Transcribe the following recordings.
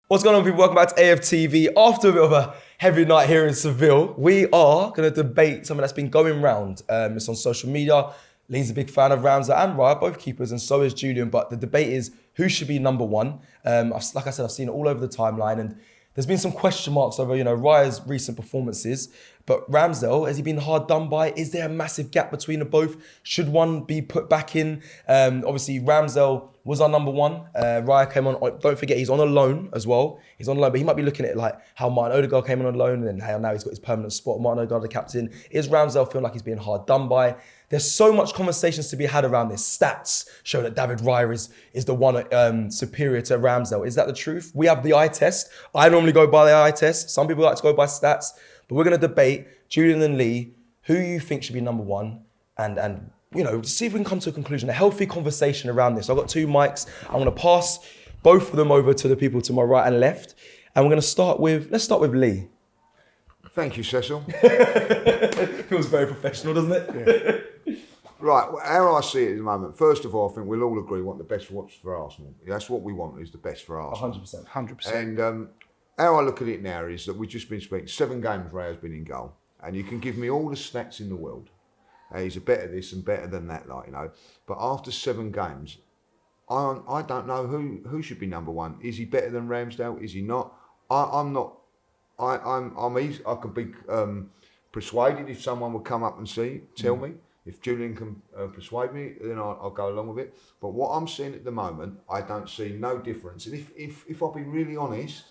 What's going on, people? Welcome back to AFTV. After a bit of a heavy night here in Seville, we are going to debate something that's been going round. It's on social media. Lee's a big fan of Ramsdale and Raya, both keepers, and so is Julian. But the debate is who should be number one. Like I said, I've seen it all over the timeline, and there's been some question marks over, Raya's recent performances. But Ramsdale, has he been hard done by? Is there a massive gap between the both? Should one be put back in? Obviously, Ramsdale was our number one. Raya came on. Don't forget, he's on a loan as well. He's on a loan, but he might be looking at it like how Martin Odegaard came on loan, and how now he's got his permanent spot. Martin Odegaard, the captain. Is Ramsdale feeling like he's being hard done by? There's so much conversations to be had around this. Stats show that David Raya is the one superior to Ramsdale. Is that the truth? We have the eye test. I normally go by the eye test. Some people like to go by stats. But we're going to debate, Julian and Lee, who you think should be number one, and see if we can come to a conclusion, a healthy conversation around this. I've got two mics. I'm going to pass both of them over to the people to my right and left. And we're going to start with, let's start with Lee. Thank you, Cecil. Feels very professional, doesn't it? Yeah. Right, how I see it at the moment, first of all, I think we'll all agree we want the best for Arsenal. That's what we want, is the best for Arsenal. 100%. And how I look at it now is that we've just been speaking, 7 games Raya's been in goal. And you can give me all the stats in the world. He's a better this and better than that, But after 7 games, I don't know who should be number one. Is he better than Ramsdale? Is he not? I'm not. I'm easy. I could be persuaded if someone would come up and tell me. If Julian can persuade me, then I'll go along with it. But what I'm seeing at the moment, I don't see no difference. And if I'll be really honest,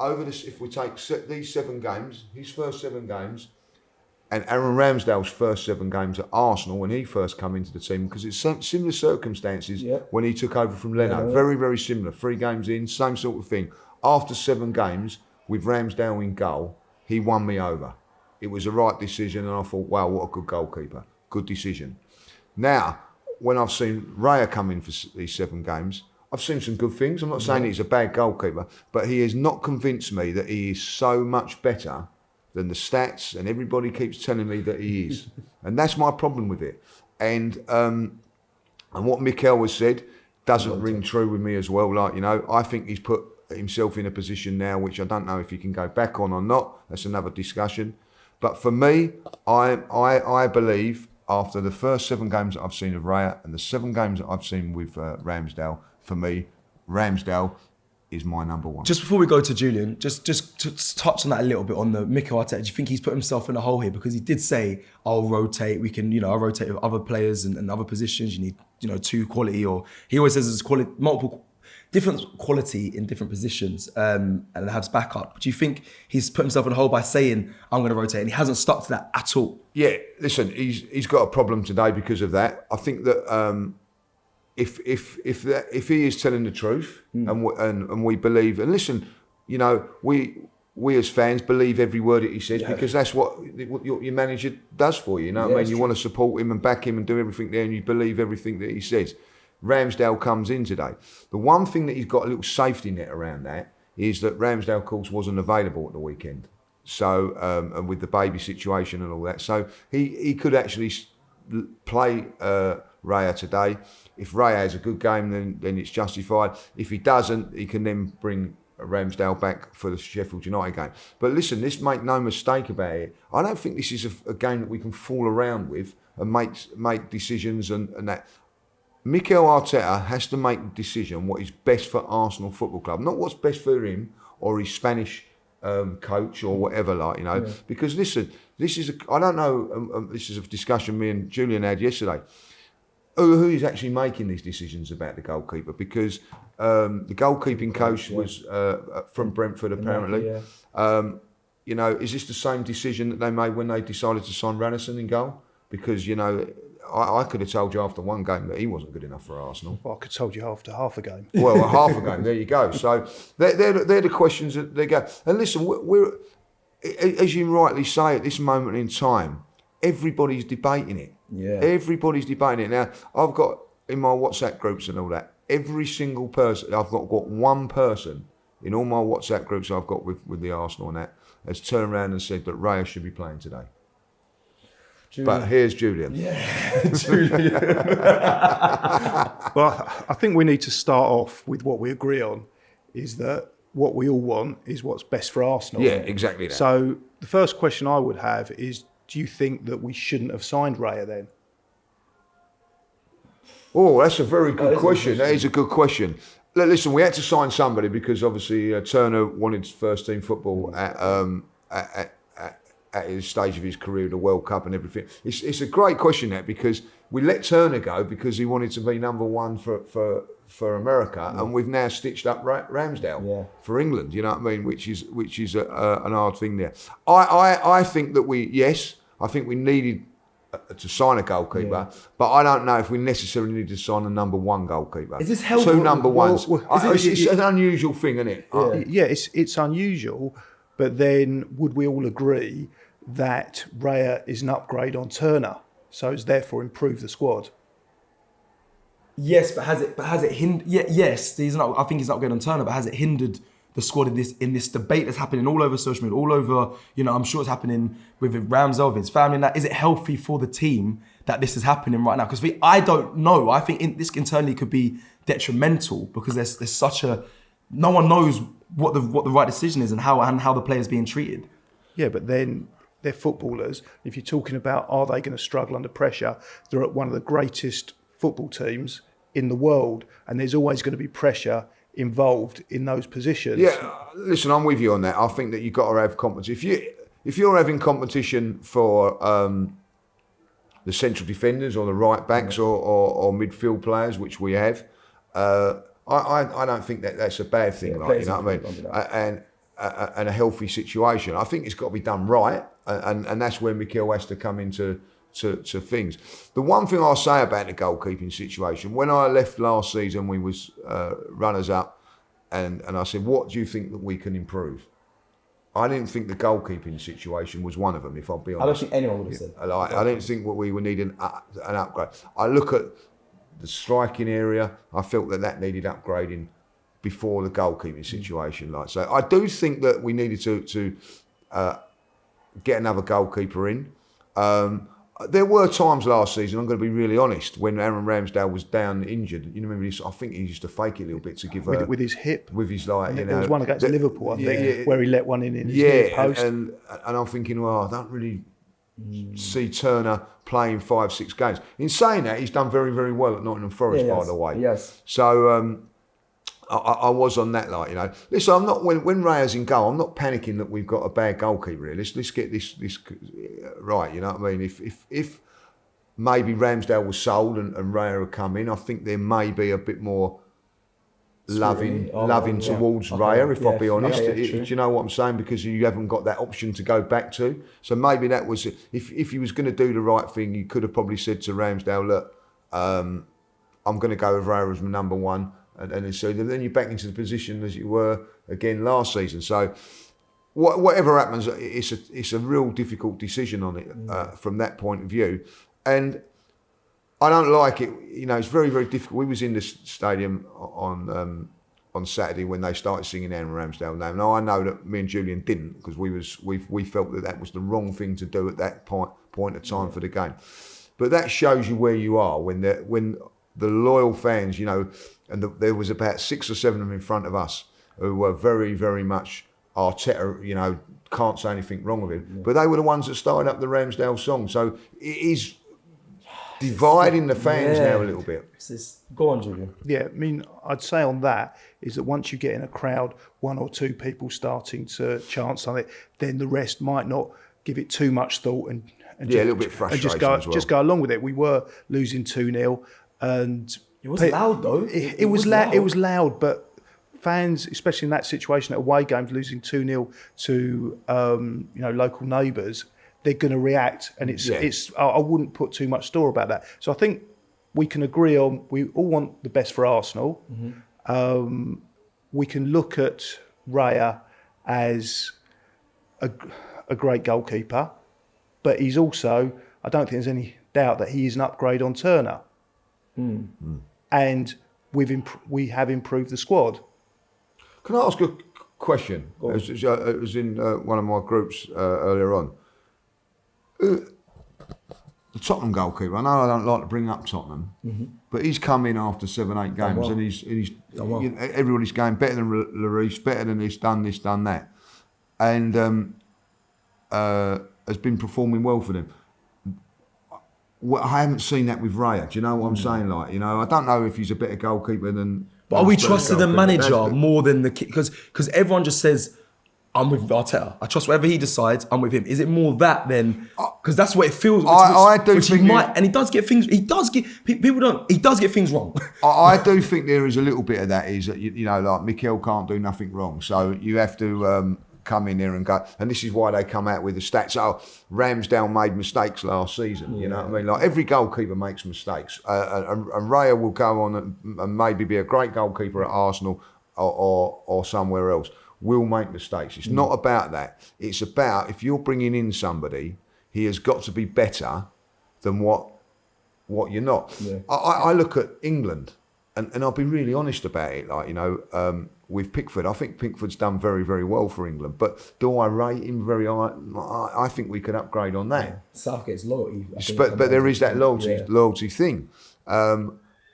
over this, if we take these 7 games, his first 7 games, and Aaron Ramsdale's first 7 games at Arsenal when he first came into the team, because it's similar circumstances when he took over from Leno. Yeah. Very, very similar. 3 games in, same sort of thing. After 7 games, with Ramsdale in goal, he won me over. It was the right decision, and I thought, wow, what a good goalkeeper. Good decision. Now, when I've seen Raya come in for these 7 games, I've seen some good things. I'm not saying he's a bad goalkeeper, but he has not convinced me that he is so much better than the stats, and everybody keeps telling me that he is. And that's my problem with it. And what Mikel has said doesn't ring true with me as well. I think he's put himself in a position now which I don't know if he can go back on or not. That's another discussion. But for me, I believe after the first 7 games that I've seen of Raya and the 7 games that I've seen with Ramsdale, for me, Ramsdale is my number one. Just before we go to Julian, just to touch on that a little bit on the Mikel Arteta. Do you think he's put himself in a hole here? Because he did say, I'll rotate. We can, I'll rotate with other players and other positions. You need, 2 quality, or he always says there's quality, different quality in different positions, and has backup. Do you think he's put himself in a hole by saying, I'm going to rotate, and he hasn't stuck to that at all? Yeah, listen, he's got a problem today because of that. I think that if he is telling the truth and we believe, and listen, we as fans believe every word that he says because that's what your manager does for you. What I mean? You want to support him and back him and do everything there, and you believe everything that he says. Ramsdale comes in today. The one thing that he's got a little safety net around that is that Ramsdale, of course, wasn't available at the weekend. So, and with the baby situation and all that. So he could actually play Raya today. If Raya has a good game, then it's justified. If he doesn't, he can then bring Ramsdale back for the Sheffield United game. But listen, make no mistake about it. I don't think this is a game that we can fool around with and make decisions and that. Mikel Arteta has to make the decision what is best for Arsenal Football Club, not what's best for him or his Spanish coach or whatever, Because listen, this is I don't know. This is a discussion me and Julian had yesterday. Who is actually making these decisions about the goalkeeper? Because the goalkeeping coach was from Brentford, apparently. Is this the same decision that they made when they decided to sign Ranison in goal? Because I could have told you after 1 game that he wasn't good enough for Arsenal. Well, I could have told you after half a game. Well, half a game, there you go. So they're the questions that they go. And listen, we're as you rightly say, at this moment in time, everybody's debating it. Yeah. Everybody's debating it. Now, I've got in my WhatsApp groups and all that, every single person, I've got 1 person in all my WhatsApp groups I've got with the Arsenal and that, has turned around and said that Raya should be playing today. Julian. But here's Julian. Yeah, Julian. Well, I think we need to start off with what we agree on, is that what we all want is what's best for Arsenal. Yeah, exactly that. So the first question I would have is, do you think that we shouldn't have signed Raya then? Oh, that's a very good question. That is a good question. Listen, we had to sign somebody because obviously Turner wanted first team football at his stage of his career, the World Cup and everything. It's a great question, that, because we let Turner go because he wanted to be number one for America, and we've now stitched up Ramsdale for England. You know what I mean? Which is an hard thing there. I think that I think we needed to sign a goalkeeper, but I don't know if we necessarily need to sign a number one goalkeeper. Is this helpful? 2 number ones. It's an unusual thing, isn't it? Yeah, it's unusual, but then would we all agree that Raya is an upgrade on Turner, so it's therefore improved the squad? Yes, but has it hindered? Yes, I think he's not going on Turner, but has it hindered the squad in this debate that's happening all over social media, all over? I'm sure it's happening with Ramsdale, with his family. And that, is it healthy for the team that this is happening right now? Because I don't know. I think this internally could be detrimental because there's such a, no one knows what the right decision is and how the player's being treated. Yeah, but then they're footballers. If you're talking about are they going to struggle under pressure, they're at one of the greatest football teams in the world, and there's always going to be pressure involved in those positions. Yeah, listen, I'm with you on that. I think that you've got to have competition. If you're having competition for the central defenders or the right backs or midfield players, which we have, I don't think that's a bad thing. You know what I mean? And a healthy situation. I think it's got to be done right, and that's where Mikel has to come into to things. The one thing I'll say about the goalkeeping situation, when I left last season, we was runners up, and I said, what do you think that we can improve? I didn't think the goalkeeping situation was one of them, if I'll be honest. I don't think anyone would have said that. I didn't think we would need an upgrade. I look at the striking area, I felt that needed upgrading before the goalkeeping situation. So I do think that we needed to get another goalkeeper in. There were times last season, I'm going to be really honest, when Aaron Ramsdale was down injured. You remember this? I think he used to fake it a little bit to give with his hip. With his there was one against Liverpool, I think, where he let one in his near post. And I'm thinking, well, I don't really see Turner playing 5-6 games. In saying that, he's done very, very well at Nottingham Forest, by the way. Yes. So I was on that, Listen, I'm not when Raya's in goal, I'm not panicking that we've got a bad goalkeeper here. Let's get this right. You know what I mean? If maybe Ramsdale was sold and Raya had come in, I think there may be a bit more loving towards Raya. If I'll be honest, do you know what I'm saying? Because you haven't got that option to go back to. So maybe that was if he was going to do the right thing, you could have probably said to Ramsdale, look, I'm going to go with Raya as my number one. And so then you're back into the position as you were again last season. So whatever happens, it's a real difficult decision on it from that point of view. And I don't like it. It's very, very difficult. We was in the stadium on Saturday when they started singing Aaron Ramsdale's name. Now I know that me and Julian didn't because we felt that was the wrong thing to do at that point of time for the game. But that shows you where you are when the loyal fans, and there was about 6 or 7 of them in front of us who were very, very much Arteta, can't say anything wrong with him. But they were the ones that started up the Ramsdale song. So it is dividing the fans now a little bit. Go on, Julian. Yeah, I mean, I'd say on that is that once you get in a crowd, 1 or 2 people starting to chant something, then the rest might not give it too much thought and a little bit frustrating just go along with it. We were losing 2-0 and... It was loud though. It was loud. It was loud, but fans, especially in that situation at away games, losing 2-0 to local neighbours, they're going to react, and it's. I wouldn't put too much store about that. So I think we can agree on we all want the best for Arsenal. Mm-hmm. We can look at Raya as a great goalkeeper, but he's also. I don't think there's any doubt that he is an upgrade on Turner. And we have improved the squad. Can I ask a question? It was in one of my groups earlier on. the Tottenham goalkeeper. I know I don't like to bring up Tottenham, but he's come in after 7-8 games, and he's everybody's going better than Lloris, better than this, done that, and has been performing well for them. Well, I haven't seen that with Raya. Do you know what I'm saying? Like, I don't know if he's a better goalkeeper than. But are we trusting the manager more than the kid? Because everyone just says, I'm with Arteta. I trust whatever he decides. I'm with him. Is it more that then? Because that's what it feels. I do think and he does get things. He does get people don't. He does get things wrong. I do think there is a little bit of that. Is that like Mikel can't do nothing wrong, so you have to come in there and go. And this is why they come out with the stats. Oh, Ramsdale made mistakes last season. You know what I mean? Like every goalkeeper makes mistakes, and Raya will go on and maybe be a great goalkeeper at Arsenal or somewhere else. Will make mistakes. It's not about that. It's about if you're bringing in somebody, he has got to be better than what you're not. Yeah. I look at England, and I'll be really honest about it. Like with Pickford, I think Pickford's done very, very well for England. But do I rate him very high? I think we could upgrade on that. Yeah. Southgate's loyalty. But there is that loyalty thing. And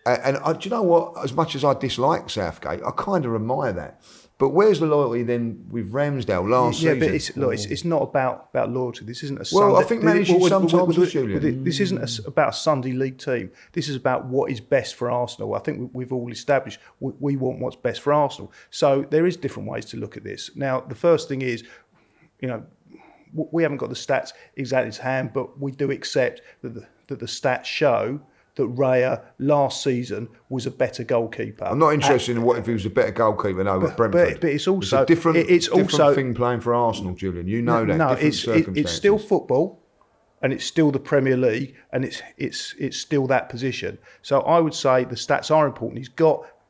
do you know what? As much as I dislike Southgate, I kind of admire that. But where's the loyalty then with Ramsdale last season? Yeah, but it's not about loyalty. This isn't a Sunday... Well, I think managing sometimes is, Julian. This isn't about a Sunday league team. This is about what is best for Arsenal. I think we've all established we want what's best for Arsenal. So there is different ways to look at this. Now, the first thing is, we haven't got the stats exactly to hand, but we do accept that the stats show that Raya last season was a better goalkeeper. I'm not interested in what if he was a better goalkeeper at Brentford. But it's also it's a different thing playing for Arsenal, Julian. You know that. No, it's still football, and it's still the Premier League, and it's still that position. So I would say the stats are important.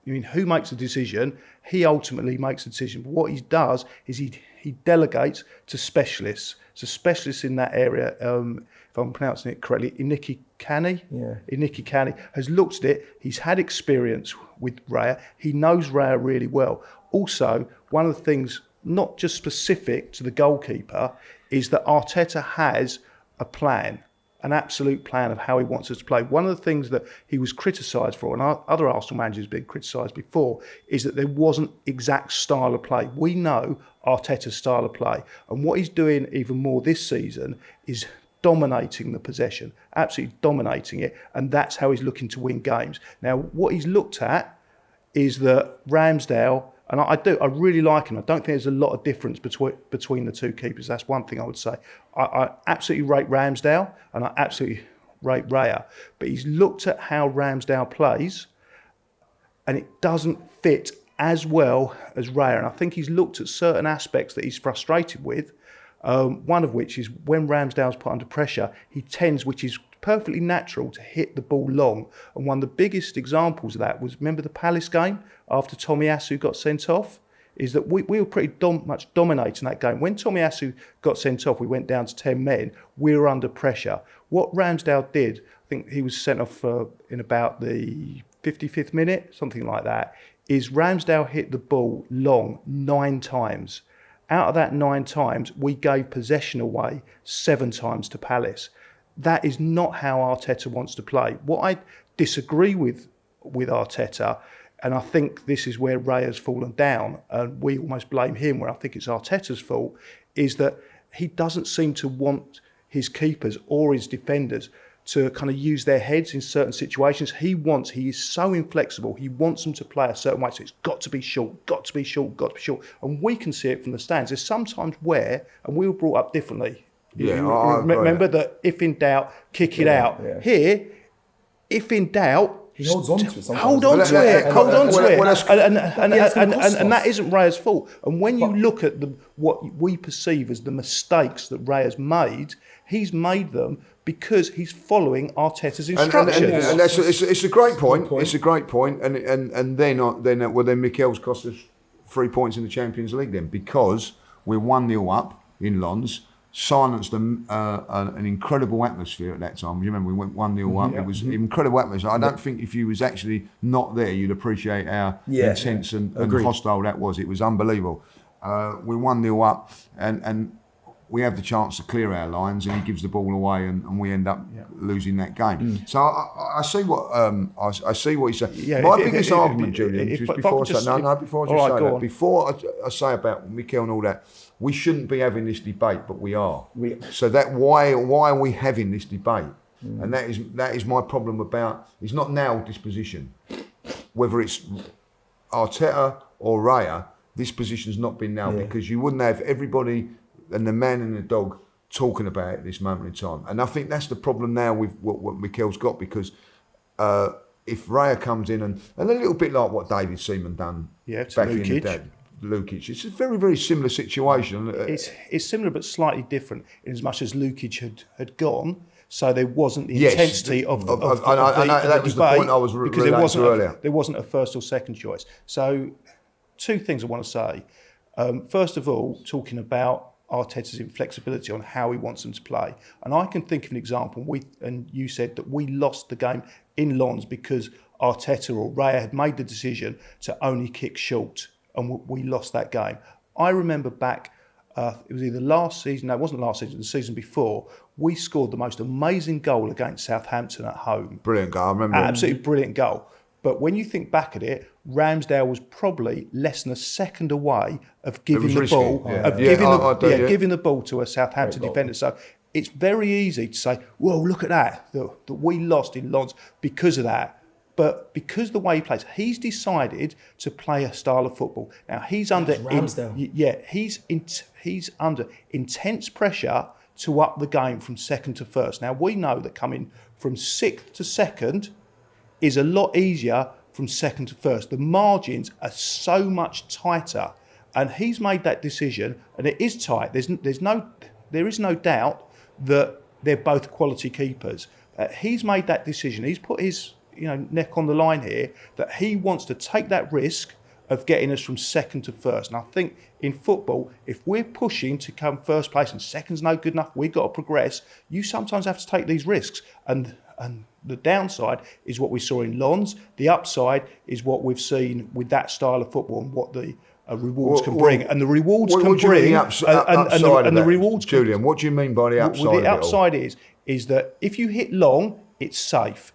Who makes the decision? He ultimately makes the decision. But what he does is he delegates to specialists. So specialists in that area, if I'm pronouncing it correctly, Iniki Kani has looked at it. He's had experience with Raya. He knows Raya really well. Also, one of the things, not just specific to the goalkeeper, is that Arteta has a plan, an absolute plan of how he wants us to play. One of the things that he was criticised for, and other Arsenal managers have been criticised before, is that there wasn't exact style of play. We know Arteta's style of play, and what he's doing even more this season is dominating the possession, absolutely dominating it, and that's how he's looking to win games. Now, what he's looked at is that Ramsdale, and I really like him. I don't think there's a lot of difference between the two keepers. That's one thing I would say. I absolutely rate Ramsdale, and I absolutely rate Raya, but he's looked at how Ramsdale plays, and it doesn't fit as well as Raya. And I think he's looked at certain aspects that he's frustrated with. One of which is when Ramsdale's put under pressure, he tends, which is perfectly natural, to hit the ball long. And one of the biggest examples of that was, remember the Palace game after Tomiyasu got sent off? Is that we were pretty much dominating that game. When Tomiyasu got sent off, we went down to 10 men. We were under pressure. What Ramsdale did, I think he was sent off in about the 55th minute, something like that, is Ramsdale hit the ball long 9 times. Out of that 9 times, we gave possession away 7 times to Palace. That is not how Arteta wants to play. What I disagree with Arteta, and I think this is where Ray has fallen down, and we almost blame him, where I think it's Arteta's fault, is that he doesn't seem to want his keepers or his defenders to kind of use their heads in certain situations. He is so inflexible. He wants them to play a certain way. So it's got to be short, got to be short, got to be short. And we can see it from the stands. There's sometimes where, and we were brought up differently. Remember that if in doubt, kick it out. Yeah. Here, if in doubt, he holds on to it sometimes. Hold on to it. And that isn't Raya's fault. And when you look at what we perceive as the mistakes that Raya's made, he's made them because he's following Arteta's instructions. And it's a great point. It's a great point. And then Mikel's cost us 3 points in the Champions League then, because we're 1-0 up in Lens, silenced an incredible atmosphere at that time. You remember we went 1-0 up. It was an incredible atmosphere. I don't think if you was actually not there, you'd appreciate how intense and hostile that was. It was unbelievable. We're 1-0 up, and we have the chance to clear our lines, and he gives the ball away, and we end up losing that game. So I see what I see what you say. Yeah, My biggest argument, Julian, before I say about Mikel and all that, we shouldn't be having this debate, but we are. So that why are we having this debate? And that is my problem about. It's not now disposition, whether it's Arteta or Raya. This position's not been now because you wouldn't have everybody and the man and the dog talking about it at this moment in time. And I think that's the problem now with what Mikel's got, because if Raya comes in and a little bit like what David Seaman done back in the day, Lukic, it's a very, very similar situation. It's similar but slightly different in as much as Lukic had gone. So there wasn't the intensity of the that was debate, the point I was relating to earlier. There wasn't a first or second choice. So two things I want to say. First of all, talking about Arteta's inflexibility on how he wants them to play. And I can think of an example. And you said that we lost the game in Lens because Arteta or Raya had made the decision to only kick short, and we lost that game. I remember back, it was either last season, no, it wasn't last season, the season before, we scored the most amazing goal against Southampton at home. Brilliant goal, I remember. Absolutely brilliant goal. But when you think back at it, Ramsdale was probably less than a second away of giving the ball, giving the ball to a Southampton defender. So it's very easy to say, "Whoa, look at that! That we lost in Lens because of that." But because the way he plays, he's decided to play a style of football. Now he's under he's under intense pressure to up the game from second to first. Now we know that coming from sixth to second is a lot easier from second to first. The margins are so much tighter, and he's made that decision, and it is tight. There is no doubt that they're both quality keepers. He's made that decision. He's put his neck on the line here, that he wants to take that risk of getting us from second to first. And I think in football, if we're pushing to come first place and second's no good enough, we've got to progress, you sometimes have to take these risks. And the downside is what we saw in Lens. The upside is what we've seen with that style of football and what the rewards can bring. And the rewards can bring... the rewards... Julian, what do you mean by the upside? Well, the upside is that if you hit long, it's safe.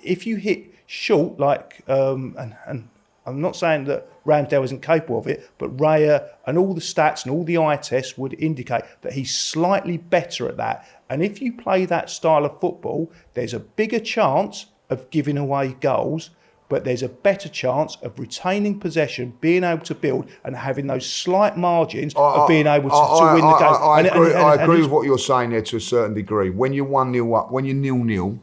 If you hit short, like... and I'm not saying that Ramsdale isn't capable of it, but Raya and all the stats and all the eye tests would indicate that he's slightly better at that. And if you play that style of football, there's a bigger chance of giving away goals, but there's a better chance of retaining possession, being able to build and having those slight margins of being able to win the game. I agree with what you're saying there to a certain degree. When you're 1-0 up, when you're 0-0,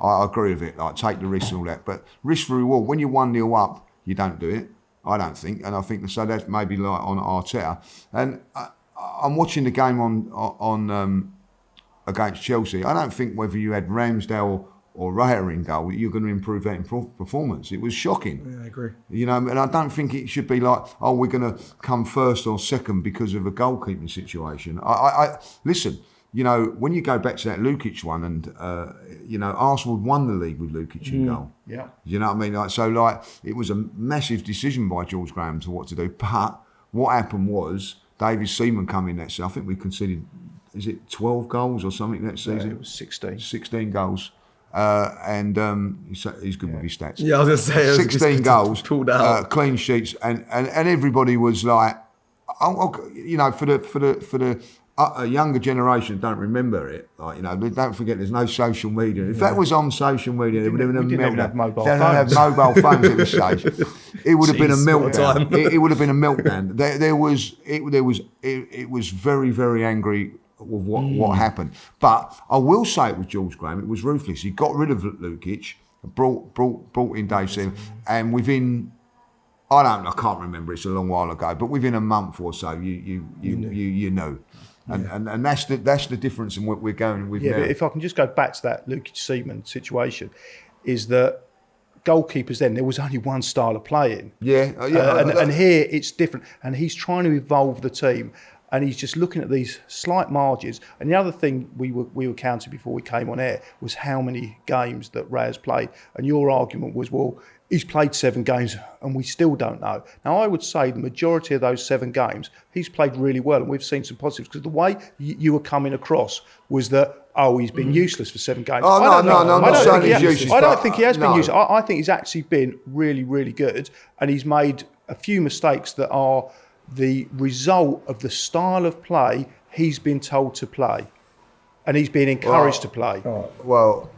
I agree with it, like take the risk and all that. But risk for reward, when you're 1-0 up, you don't do it, I don't think. And I think so that's maybe like on Arteta. And I'm watching the game on against Chelsea. I don't think whether you had Ramsdale or Raya in goal, you're going to improve that in performance. It was shocking. Yeah, I agree. And I don't think it should be like, oh, we're going to come first or second because of a goalkeeping situation. I listen, when you go back to that Lukic one, and Arsenal won the league with Lukic in goal. Yeah. You know what I mean? It was a massive decision by George Graham to what to do. But what happened was David Seaman come in that season. I think we conceded, is it 12 goals or something that season? It was 16. 16 goals. And he's good with his stats. Yeah, I was going to say 16 goals, pulled out, clean sheets, and everybody was like, for the younger generation don't remember it. Don't forget, there's no social media. If that was on social media, it would have been a meltdown. They don't have mobile phones at this stage. It would have been a meltdown. It would have been a meltdown. It was very, very angry with what happened. But I will say it with George Graham, it was ruthless. He got rid of Lukic, brought in Dave Seaman, and within, I can't remember, it's a long while ago, but within a month or so, you know. And that's the difference in what we're going with now. But if I can just go back to that Lukic Seaman situation, is that goalkeepers then, there was only one style of playing. And here it's different. And he's trying to evolve the team. and he's just looking at these slight margins. And the other thing we were counting before we came on air was how many games that Raya's played. And your argument was, well, he's played 7 games and we still don't know. Now, I would say the majority of those 7 games, he's played really well, and we've seen some positives, because the way you were coming across was that, he's been useless for 7 games. Oh, no, I'm not saying he's useless. I don't think he has been useless. I think he's actually been really, really good, and he's made a few mistakes that are the result of the style of play he's been told to play, and he's been encouraged to play. Well,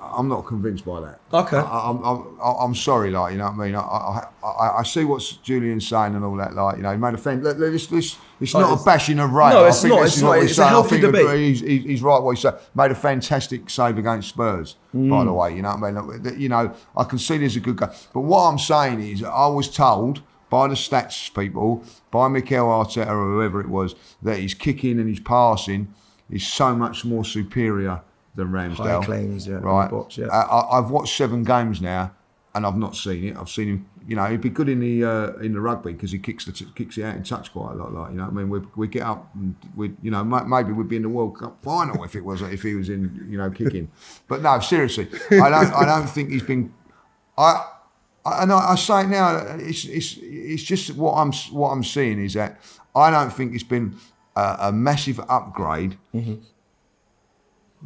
I'm not convinced by that. Okay. I'm sorry, like, you know what I mean? I see what Julian's saying and all that, like, you know, he made a fan. It's not a bashing of Raya. No, it's not. It's not. It's a healthy debate. He's right what he said. Made a fantastic save against Spurs, by the way, you know what I mean? You know, I can see there's a good guy. But what I'm saying is, I was told by the stats people, by Mikel Arteta or whoever it was, that his kicking and his passing is so much more superior than Ramsdale. High claims, yeah. Right. Box, yeah. I've watched 7 games now, and I've not seen it. I've seen him. You know, he'd be good in the rugby because he kicks it out in touch quite a lot. Like, you know, what I mean, we get up and you know, maybe we'd be in the World Cup final if he was in, you know, kicking. But no, seriously, I don't think he's been. I say it now. It's just what I'm seeing is that I don't think it's been a massive upgrade. Mm-hmm.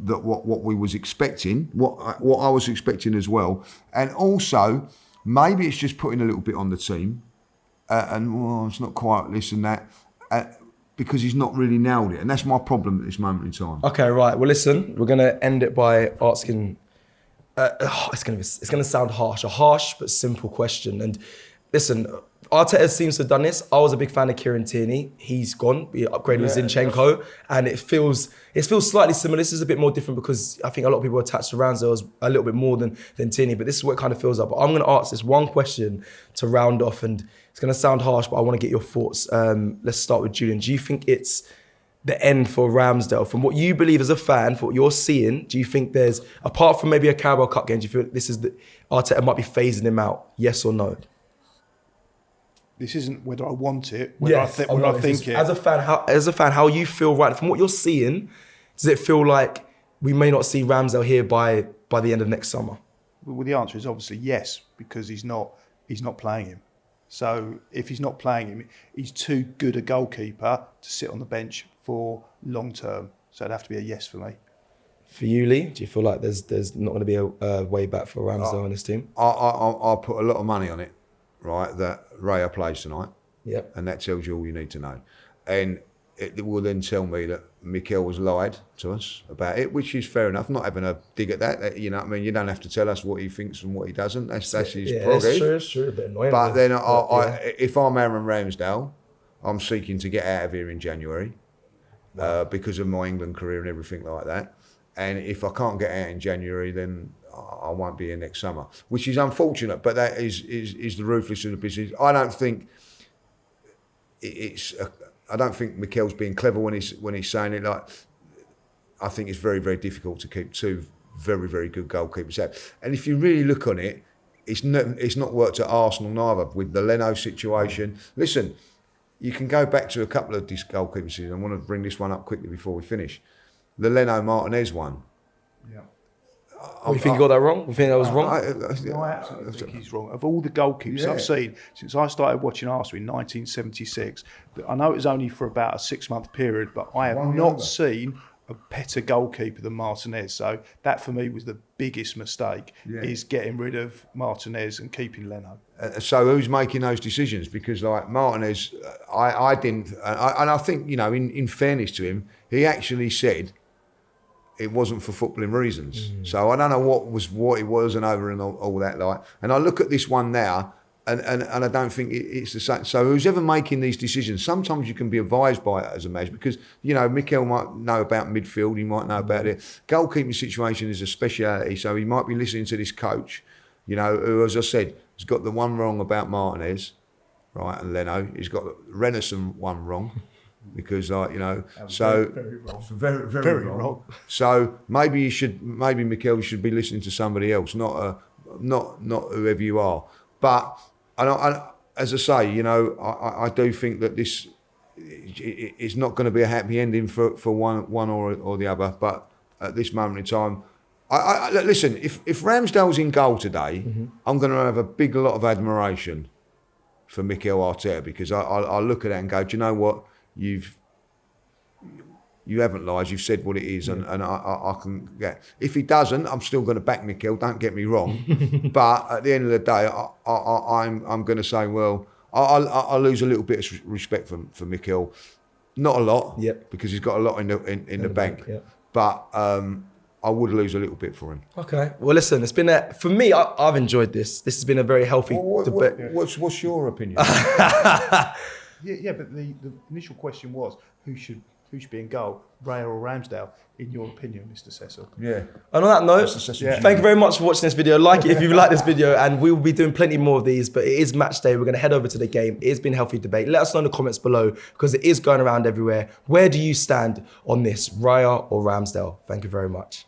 That what we was expecting, what I was expecting as well, and also maybe it's just putting a little bit on the team, and it's not quite this and that, because he's not really nailed it, and that's my problem at this moment in time. Okay, right. Well, listen, we're gonna end it by asking. It's gonna sound harsh, a harsh but simple question. And listen, Arteta seems to have done this. I was a big fan of Kieran Tierney. He's gone. We upgraded with Zinchenko, and it feels slightly similar. This is a bit more different because I think a lot of people attached to Ramsdale a little bit more than Tierney, but this is what it kind of feels like. But I'm going to ask this one question to round off, and it's going to sound harsh, but I want to get your thoughts. Let's start with Julian. Do you think it's the end for Ramsdale? From what you believe as a fan, for what you're seeing, do you think there's, apart from maybe a Carabao Cup game, do you feel like this is Arteta might be phasing him out? Yes or no? This isn't whether I want it, whether I think it. As a fan, how you feel right from what you're seeing, does it feel like we may not see Ramsdale here by the end of next summer? Well, the answer is obviously yes, because he's not playing him. So if he's not playing him, he's too good a goalkeeper to sit on the bench for long term. So it'd have to be a yes for me. For you, Lee, do you feel like there's not going to be a way back for Ramsdale in this team? I'll put a lot of money on it, right, that Raya plays tonight. Yep. And that tells you all you need to know. And it will then tell me that Mikel has lied to us about it, which is fair enough. Not having a dig at that, you know what I mean? You don't have to tell us what he thinks and what he doesn't. That's his prerogative. It's true. A bit annoying. But then if I'm Aaron Ramsdale, I'm seeking to get out of here in January because of my England career and everything like that. And if I can't get out in January, then I won't be here next summer, which is unfortunate. But that is the ruthless of the business. I don't think I don't think Mikel's being clever when he's saying it. Like, I think it's very, very difficult to keep 2 very, very good goalkeepers out. And if you really look on it, it's not worked at Arsenal neither with the Leno situation. Listen, you can go back to a couple of these goalkeepers. I want to bring this one up quickly before we finish. The Leno Martinez one. Yeah. You think you got that wrong? You think that was wrong? I absolutely think he's wrong. Of all the goalkeepers I've seen since I started watching Arsenal in 1976, I know it was only for about a 6-month period, but I have not seen a better goalkeeper than Martinez. So that for me was the biggest mistake, is getting rid of Martinez and keeping Leno. So who's making those decisions? Because like Martinez, I didn't, and I think, you know, in fairness to him, he actually said it wasn't for footballing reasons. So I don't know what it was and over and all that like. And I look at this one now, and I don't think it's the same. So who's ever making these decisions, sometimes you can be advised by it as a manager, because, you know, Mikel might know about midfield, he might know about it. Goalkeeping situation is a speciality, so he might be listening to this coach, you know, who, as I said, has got the one wrong about Martinez, right, and Leno. He's got the Renison one wrong. Because, like, you know, so very wrong. Very wrong. So maybe Mikel should be listening to somebody else, not whoever you are. But as I say, you know, I do think that this it's not going to be a happy ending for one or the other. But at this moment in time, listen. If Ramsdale's in goal today, I'm going to have a big lot of admiration for Mikel Arteta, because I look at that and go, do you know what? You haven't lied. You've said what it is, and I can get. If he doesn't, I'm still going to back Mikel. Don't get me wrong, but at the end of the day, I'm going to say, well, I lose a little bit of respect for Mikel. Not a lot, because he's got a lot in the bank. But I would lose a little bit for him. Okay. Well, listen, it's been for me. I've enjoyed this. This has been a very healthy debate. What's your opinion? But the initial question was who should be in goal, Raya or Ramsdale, in your opinion, Mr. Cecil? Yeah. And on that note, thank you very much for watching this video. Like it if you like this video, and we will be doing plenty more of these, but it is match day. We're going to head over to the game. It has been a healthy debate. Let us know in the comments below, because it is going around everywhere. Where do you stand on this, Raya or Ramsdale? Thank you very much.